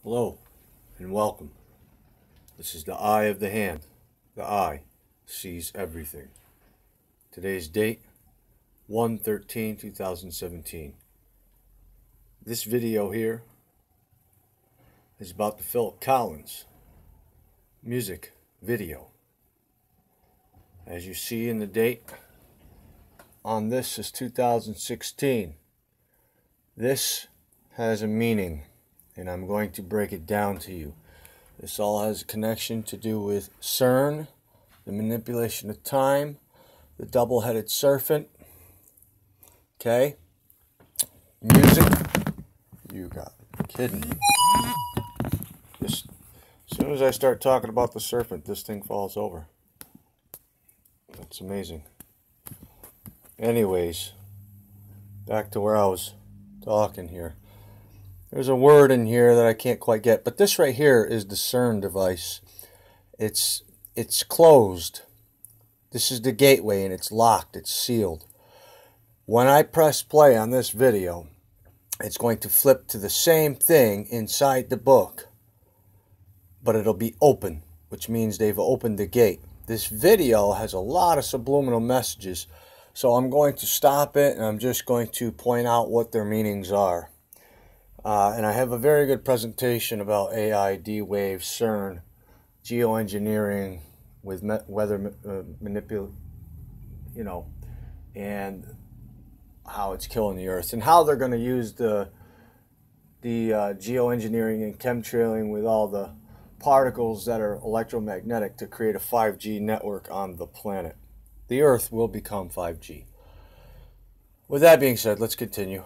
Hello and welcome. This is the eye of the hand. The eye sees everything. Today's date, 1/13/2017. This video here is about the Philip Collins music video. As you see in the date on this is 2016. This has a meaning, and I'm going to break it down to you. This all has a connection to do with CERN, the manipulation of time, the double-headed serpent. Okay? Music. You got kidding me. Just as soon as I start talking about the serpent, this thing falls over. That's amazing. Anyways, back to where I was talking here. There's a word in here that I can't quite get, but this right here is the CERN device. It's closed. This is the gateway, and it's locked. It's sealed. When I press play on this video, it's going to flip to the same thing inside the book, but it'll be open, which means they've opened the gate. This video has a lot of subliminal messages, so I'm going to stop it, and I'm just going to point out what their meanings are. And I have a very good presentation about AI, D-Wave, CERN, geoengineering with weather and how it's killing the Earth, and how they're going to use the geoengineering and chemtrailing with all the particles that are electromagnetic to create a 5G network on the planet. The Earth will become 5G. With that being said, let's continue.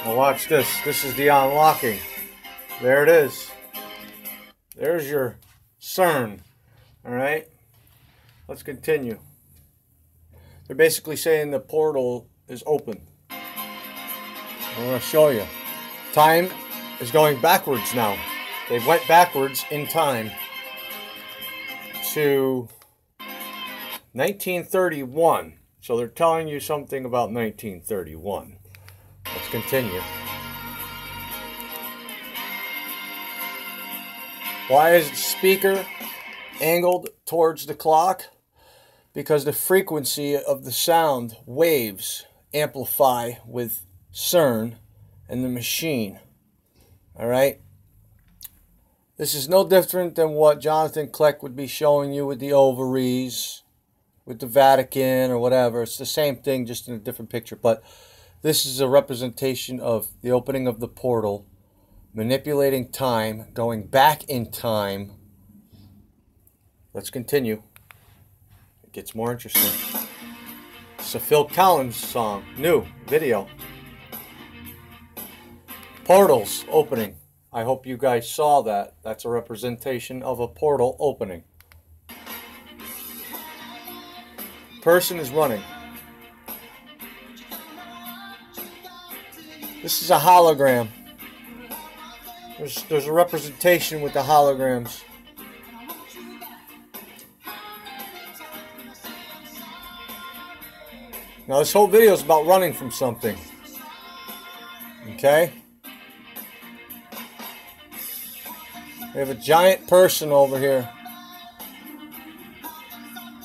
Now watch this. This is the unlocking. There it is. There's your CERN. Alright? Let's continue. They're basically saying the portal is open. I'm going to show you. Time is going backwards now. They went backwards in time to 1931. So they're telling you something about 1931. Let's continue. Why is the speaker angled towards the clock? Because the frequency of the sound waves amplify with CERN and the machine. Alright? This is no different than what Jonathan Kleck would be showing you with the ovaries, with the Vatican or whatever. It's the same thing, just in a different picture. But this is a representation of the opening of the portal, manipulating time, going back in time. Let's continue. It gets more interesting. It's a Phil Collins song, new video. Portals opening. I hope you guys saw that. That's a representation of a portal opening. Person is running. This is a hologram. There's a representation with the holograms. Now this whole video is about running from something. Okay? We have a giant person over here.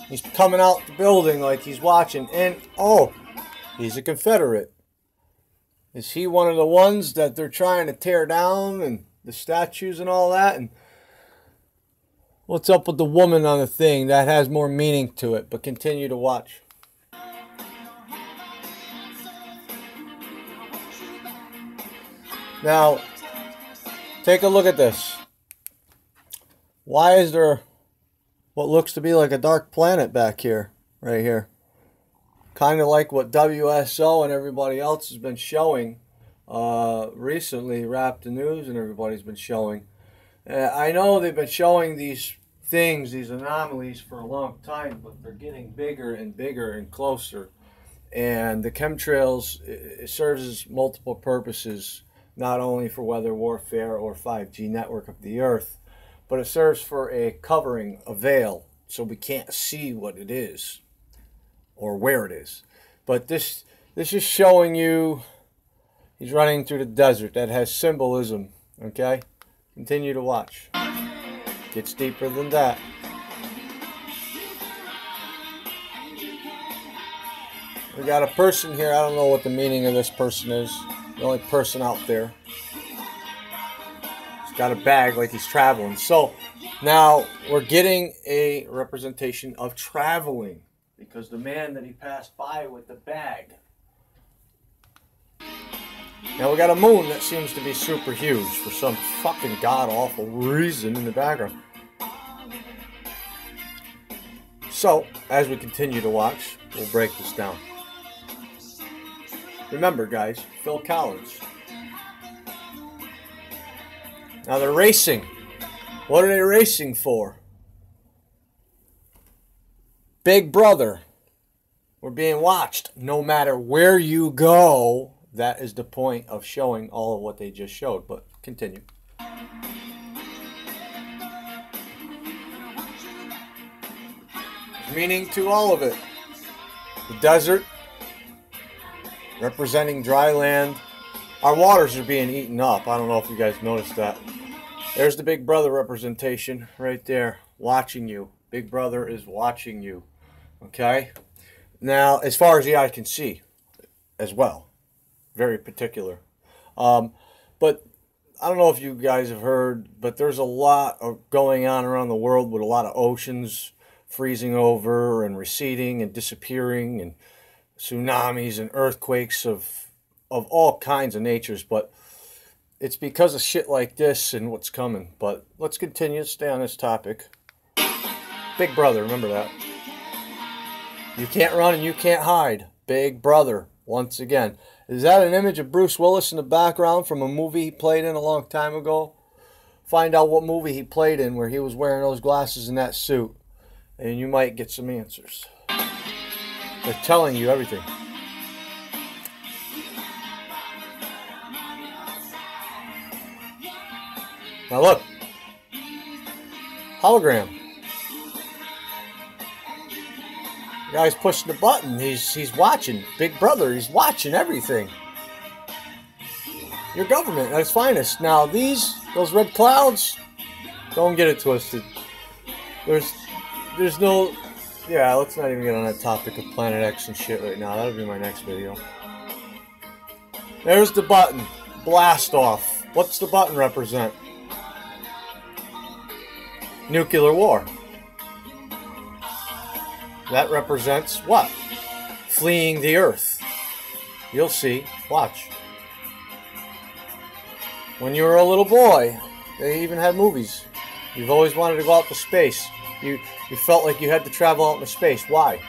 He's coming out the building like he's watching, and oh, he's a Confederate. Is he one of the ones that they're trying to tear down, and the statues and all that? And what's up with the woman on the thing? That has more meaning to it, but continue to watch. Now, take a look at this. Why is there what looks to be like a dark planet back here, right here? Kind of like what WSO and everybody else has been showing recently, Rap the News and everybody's been showing. I know they've been showing these things, these anomalies for a long time, but they're getting bigger and bigger and closer. And the chemtrails, it serves as multiple purposes, not only for weather warfare or 5G network of the Earth, but it serves for a covering, a veil, so we can't see what it is or where it is. But this is showing you he's running through the desert. That has symbolism, okay? Continue to watch. Gets deeper than that. We got a person here. I don't know what the meaning of this person is. The only person out there. He's got a bag like he's traveling. So now we're getting a representation of traveling because the man that he passed by with the bag. Now we got a moon that seems to be super huge for some fucking god-awful reason in the background. So, as we continue to watch, we'll break this down. Remember, guys, Phil Collins. Now they're racing. What are they racing for? Big Brother. We're being watched no matter where you go. That is the point of showing all of what they just showed. But continue. There's meaning to all of it. The desert, representing dry land. Our waters are being eaten up. I don't know if you guys noticed that. There's the Big Brother representation right there, watching you. Big Brother is watching you. Okay? Now, as far as the eye can see, as well. Very particular. But I don't know if you guys have heard, but there's a lot of going on around the world with a lot of oceans freezing over and receding and disappearing, and tsunamis and earthquakes of all kinds of natures. But it's because of shit like this and what's coming. But let's continue to stay on this topic. Big Brother, remember that. You can't run and you can't hide. Big Brother, once again. Is that an image of Bruce Willis in the background from a movie he played in a long time ago? Find out what movie he played in where he was wearing those glasses and that suit, and you might get some answers. They're telling you everything. Now look. Hologram. The guy's pushing the button. He's watching. Big Brother, he's watching everything. Your government at its finest. Now those red clouds, don't get it twisted. There's no, yeah, let's not even get on that topic of Planet X and shit right now. That'll be my next video. There's the button. Blast off. What's the button represent? Nuclear war. That represents what? Fleeing the earth. You'll see. Watch. When you were a little boy, they even had movies. You've always wanted to go out to space. You felt like you had to travel out into space. Why?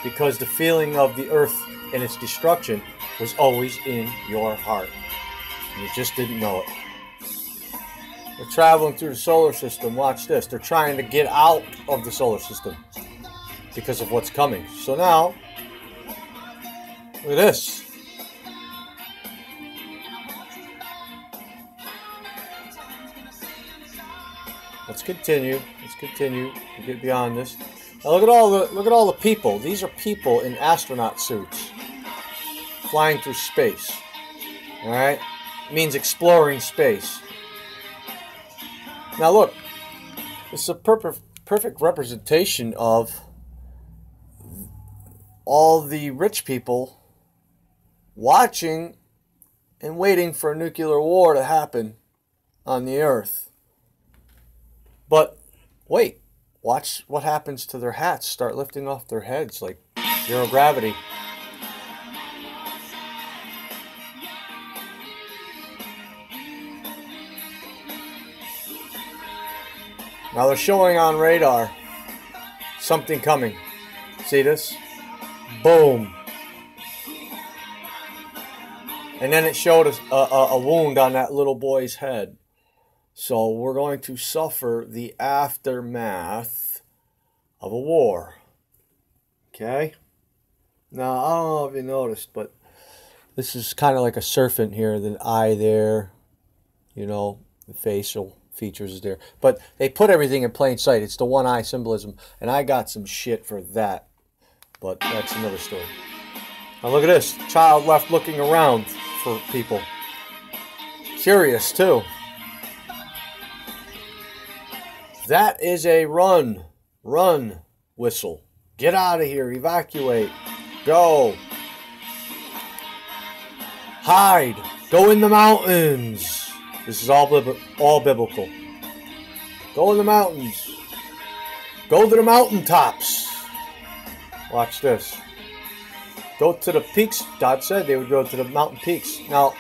Because the feeling of the earth and its destruction was always in your heart. And you just didn't know it. They're traveling through the solar system. Watch this. They're trying to get out of the solar system because of what's coming. So now, look at this. Let's continue. Let's continue to get beyond this. Now look at all the people. These are people in astronaut suits flying through space. All right, it means exploring space. Now look, this is a perfect representation of all the rich people watching and waiting for a nuclear war to happen on the earth. But wait, watch what happens to their hats. Start lifting off their heads like zero gravity. Now they're showing on radar something coming. See this? Boom. And then it showed a wound on that little boy's head. So we're going to suffer the aftermath of a war. Okay? Now, I don't know if you noticed, but this is kind of like a serpent here. The eye there, you know, the features is there. But they put everything in plain sight. It's the one eye symbolism. And I got some shit for that. But that's another story. Now look at this. Child left looking around for people. Curious too. That is a run whistle. Get out of here. Evacuate. Go. Hide. Go in the mountains. This is all biblical. Go in the mountains. Go to the mountaintops. Watch this. Go to the peaks. God said they would go to the mountain peaks. Now,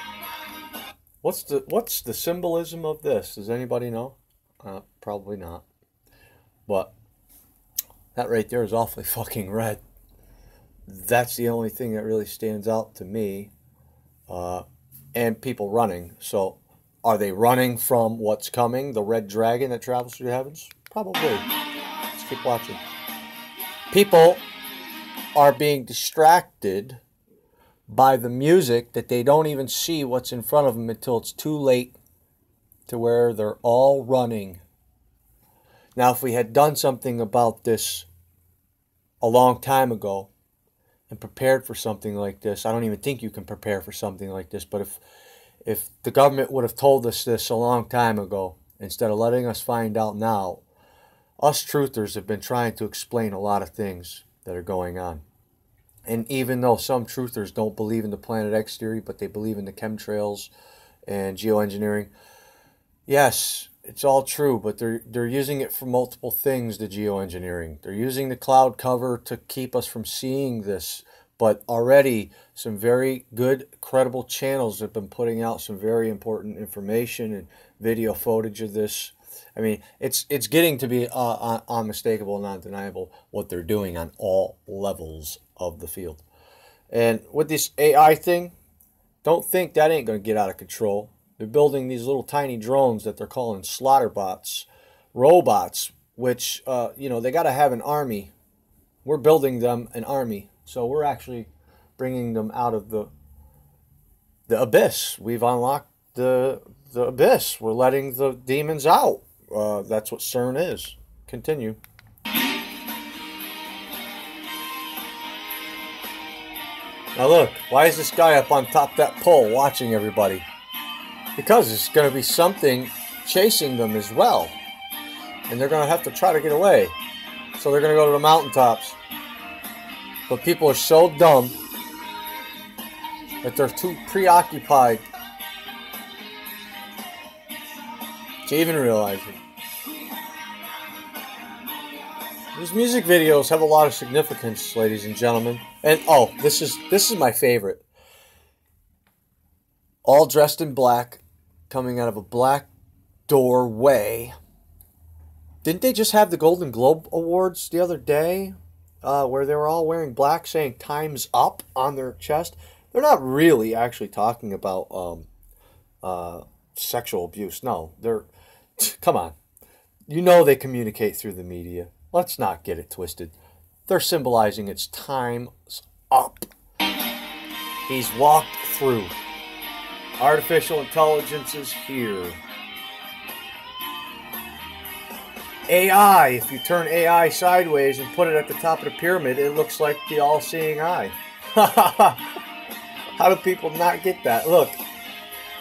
what's the symbolism of this? Does anybody know? Probably not. But that right there is awfully fucking red. That's the only thing that really stands out to me. And people running. So, are they running from what's coming? The red dragon that travels through the heavens? Probably. Let's keep watching. People are being distracted by the music that they don't even see what's in front of them until it's too late, to where they're all running. Now, if we had done something about this a long time ago and prepared for something like this, I don't even think you can prepare for something like this, but if the government would have told us this a long time ago, instead of letting us find out now, us truthers have been trying to explain a lot of things that are going on. And even though some truthers don't believe in the Planet X theory, but they believe in the chemtrails and geoengineering, yes, it's all true, but they're using it for multiple things, the geoengineering. They're using the cloud cover to keep us from seeing this. But already some very good, credible channels have been putting out some very important information and video footage of this. I mean, it's getting to be unmistakable and undeniable what they're doing on all levels of the field. And with this AI thing, don't think that ain't going to get out of control. They're building these little tiny drones that they're calling slaughter bots, robots, which, they got to have an army. We're building them an army. So we're actually bringing them out of the abyss. We've unlocked the abyss. We're letting the demons out. That's what CERN is. Continue. Now look, why is this guy up on top of that pole watching everybody? Because there's going to be something chasing them as well. And they're going to have to try to get away. So they're going to go to the mountaintops. But people are so dumb that they're too preoccupied to even realize it. These music videos have a lot of significance, ladies and gentlemen. And oh, this is my favorite. All dressed in black, coming out of a black doorway. Didn't they just have the Golden Globe Awards the other day? Where they were all wearing black, saying "Time's Up" on their chest. They're not really actually talking about sexual abuse. No, they're... Come on. You know they communicate through the media. Let's not get it twisted. They're symbolizing it's time's up. He's walked through. Artificial intelligence is here. AI, if you turn AI sideways and put it at the top of the pyramid, it looks like the all-seeing eye. How do people not get that? Look,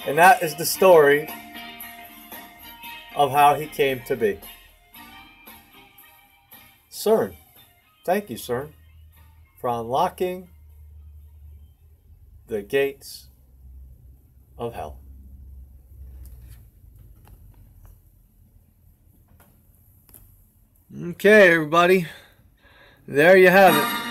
and that is the story of how he came to be. CERN. Thank you, CERN, for unlocking the gates of hell. Okay, everybody. There you have it.